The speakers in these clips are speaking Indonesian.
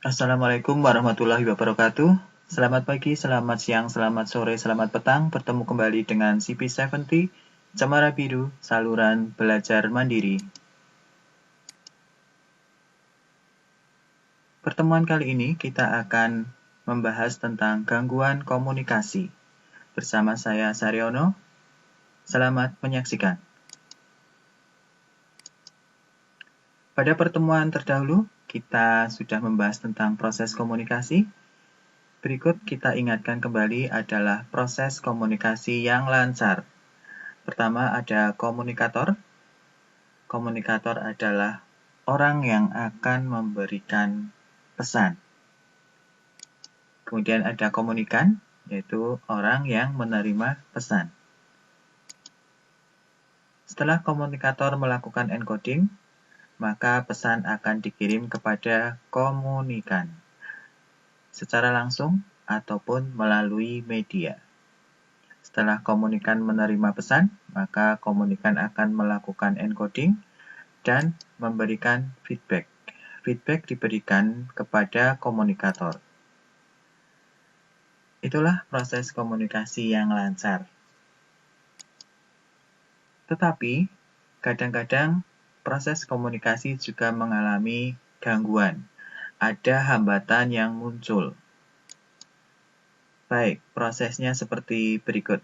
Assalamualaikum warahmatullahi wabarakatuh. Selamat pagi, selamat siang, selamat sore, selamat petang. Bertemu kembali dengan CP70, Cemara Biru, saluran belajar mandiri. Pertemuan kali ini kita akan membahas tentang gangguan komunikasi. Bersama saya Saryono. Selamat menyaksikan. Pada pertemuan terdahulu, kita sudah membahas tentang proses komunikasi. Berikut kita ingatkan kembali adalah proses komunikasi yang lancar. Pertama ada komunikator. Komunikator adalah orang yang akan memberikan pesan. Kemudian ada komunikan, yaitu orang yang menerima pesan. Setelah komunikator melakukan encoding, maka pesan akan dikirim kepada komunikan secara langsung ataupun melalui media. Setelah komunikan menerima pesan, maka komunikan akan melakukan encoding dan memberikan feedback. Feedback diberikan kepada komunikator. Itulah proses komunikasi yang lancar. Tetapi, kadang-kadang proses komunikasi juga mengalami gangguan. Ada hambatan yang muncul. Baik, prosesnya seperti berikut.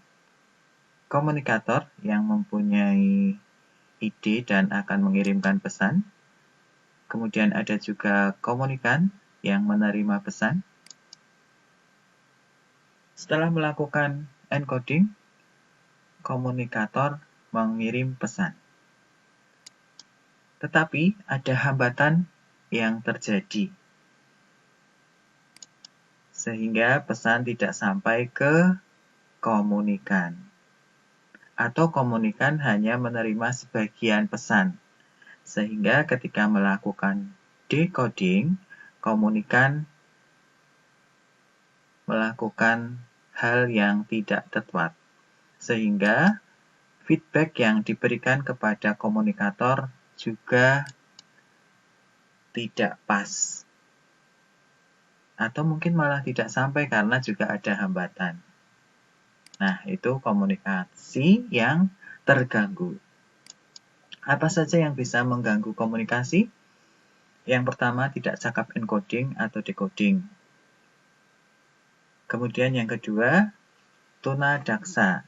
Komunikator yang mempunyai ide dan akan mengirimkan pesan. Kemudian ada juga komunikan yang menerima pesan. Setelah melakukan encoding, komunikator mengirim pesan. Tetapi ada hambatan yang terjadi, sehingga pesan tidak sampai ke komunikan. Atau komunikan hanya menerima sebagian pesan. Sehingga ketika melakukan decoding, komunikan melakukan hal yang tidak tepat. Sehingga feedback yang diberikan kepada komunikator juga tidak pas. Atau mungkin malah tidak sampai karena juga ada hambatan. Nah, itu komunikasi yang terganggu. Apa saja yang bisa mengganggu komunikasi? Yang pertama, tidak cakap encoding atau decoding. Kemudian yang kedua, tunadaksa.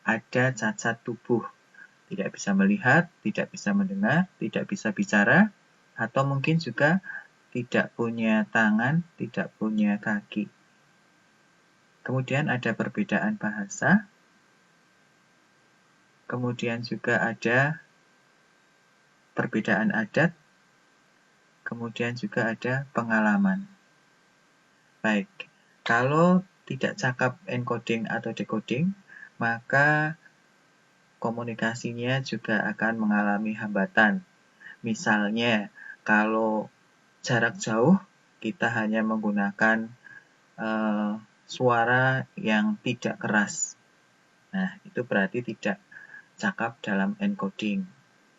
Ada cacat tubuh. Tidak bisa melihat, tidak bisa mendengar, tidak bisa bicara, atau mungkin juga tidak punya tangan, tidak punya kaki. Kemudian ada perbedaan bahasa. Kemudian juga ada perbedaan adat. Kemudian juga ada pengalaman. Baik, kalau tidak cakap encoding atau decoding, maka komunikasinya juga akan mengalami hambatan. Misalnya, kalau jarak jauh, kita hanya menggunakan suara yang tidak keras. Nah, itu berarti tidak cakap dalam encoding.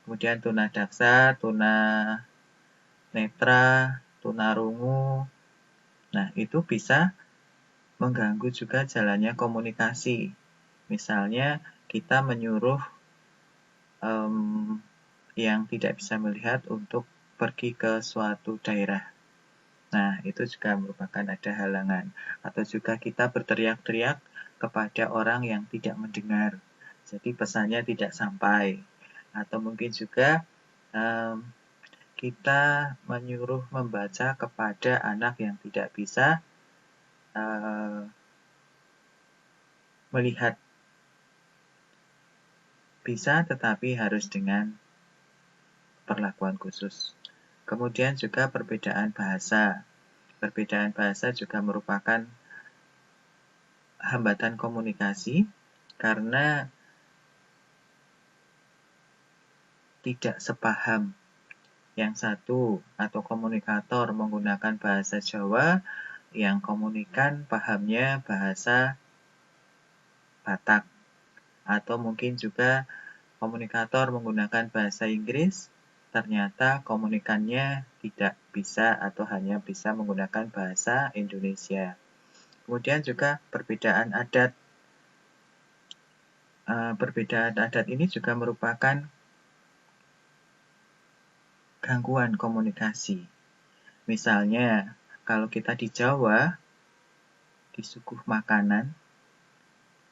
Kemudian tunadaksa, tunanetra, tunarungu. Nah, itu bisa mengganggu juga jalannya komunikasi. Misalnya, kita menyuruh yang tidak bisa melihat untuk pergi ke suatu daerah. Nah, itu juga merupakan ada halangan. Atau juga kita berteriak-teriak kepada orang yang tidak mendengar. Jadi pesannya tidak sampai. Atau mungkin juga kita menyuruh membaca kepada anak yang tidak bisa melihat. Bisa, tetapi harus dengan perlakuan khusus. Kemudian juga perbedaan bahasa. Perbedaan bahasa juga merupakan hambatan komunikasi karena tidak sepaham. Yang satu atau komunikator menggunakan bahasa Jawa, yang komunikan pahamnya bahasa Batak. Atau mungkin juga komunikator menggunakan bahasa Inggris, ternyata komunikannya tidak bisa atau hanya bisa menggunakan bahasa Indonesia. Kemudian juga perbedaan adat. Perbedaan adat ini juga merupakan gangguan komunikasi. Misalnya, kalau kita di Jawa, disuguh makanan,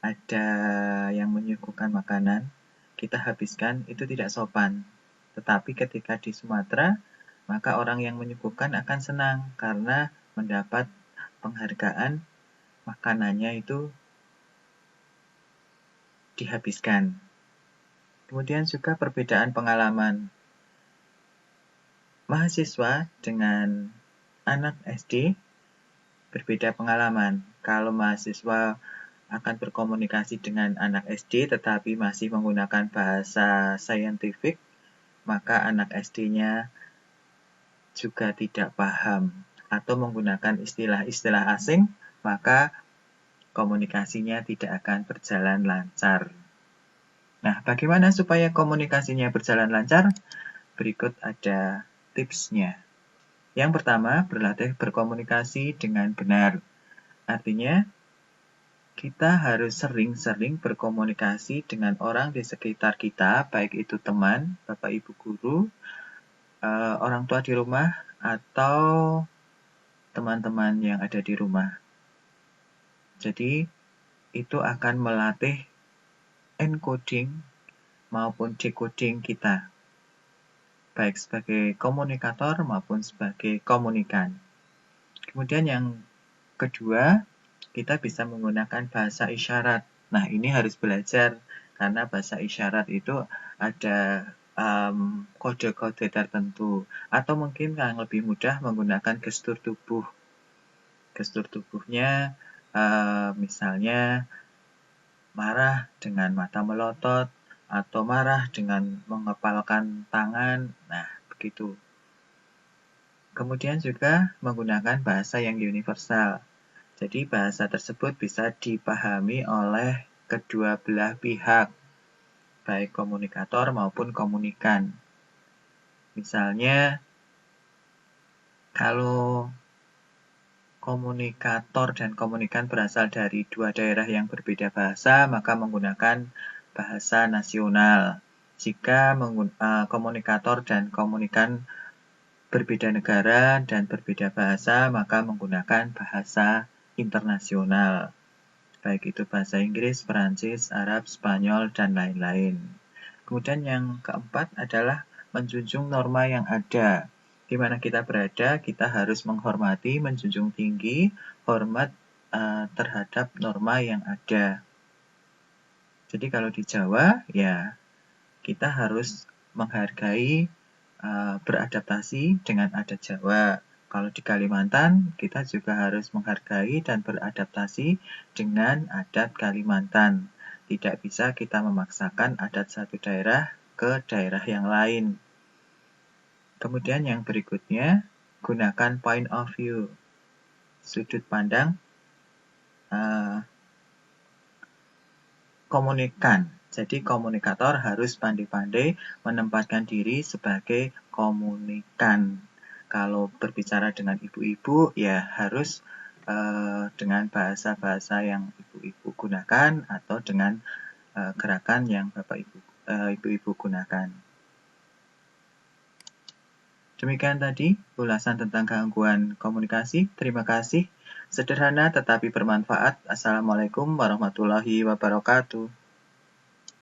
ada yang menyuguhkan makanan, kita habiskan, itu tidak sopan. Tetapi ketika di Sumatera, maka orang yang menyuguhkan akan senang karena mendapat penghargaan makanannya itu dihabiskan. Kemudian juga perbedaan pengalaman. Mahasiswa dengan anak SD berbeda pengalaman. Kalau mahasiswa akan berkomunikasi dengan anak SD tetapi masih menggunakan bahasa saintifik, maka anak SD-nya juga tidak paham atau menggunakan istilah-istilah asing, maka komunikasinya tidak akan berjalan lancar. Nah, bagaimana supaya komunikasinya berjalan lancar? Berikut ada tipsnya. Yang pertama, berlatih berkomunikasi dengan benar. Artinya, kita harus sering-sering berkomunikasi dengan orang di sekitar kita, baik itu teman, bapak ibu guru, orang tua di rumah, atau teman-teman yang ada di rumah. Jadi, itu akan melatih encoding maupun decoding kita, baik sebagai komunikator maupun sebagai komunikan. Kemudian yang kedua, kita bisa menggunakan bahasa isyarat. Nah, ini harus belajar karena bahasa isyarat itu ada kode-kode tertentu. Atau mungkin yang lebih mudah menggunakan gestur tubuh. Gestur tubuhnya misalnya marah dengan mata melotot, atau marah dengan mengepalkan tangan. Nah, begitu. Kemudian juga menggunakan bahasa yang universal. Jadi bahasa tersebut bisa dipahami oleh kedua belah pihak, baik komunikator maupun komunikan. Misalnya, kalau komunikator dan komunikan berasal dari dua daerah yang berbeda bahasa, maka menggunakan bahasa nasional. Jika komunikator dan komunikan berbeda negara dan berbeda bahasa, maka menggunakan bahasa internasional. Baik itu bahasa Inggris, Perancis, Arab, Spanyol, dan lain-lain. Kemudian yang keempat adalah menjunjung norma yang ada. Di mana kita berada, kita harus menghormati, menjunjung tinggi, hormat terhadap norma yang ada. Jadi kalau di Jawa, ya kita harus menghargai, beradaptasi dengan adat Jawa. Kalau di Kalimantan, kita juga harus menghargai dan beradaptasi dengan adat Kalimantan. Tidak bisa kita memaksakan adat satu daerah ke daerah yang lain. Kemudian yang berikutnya, gunakan point of view, sudut pandang komunikan. Jadi komunikator harus pandai-pandai menempatkan diri sebagai komunikan. Kalau berbicara dengan ibu-ibu, ya harus dengan bahasa-bahasa yang ibu-ibu gunakan atau dengan gerakan yang ibu-ibu gunakan. Demikian tadi ulasan tentang gangguan komunikasi. Terima kasih. Sederhana tetapi bermanfaat. Assalamualaikum warahmatullahi wabarakatuh.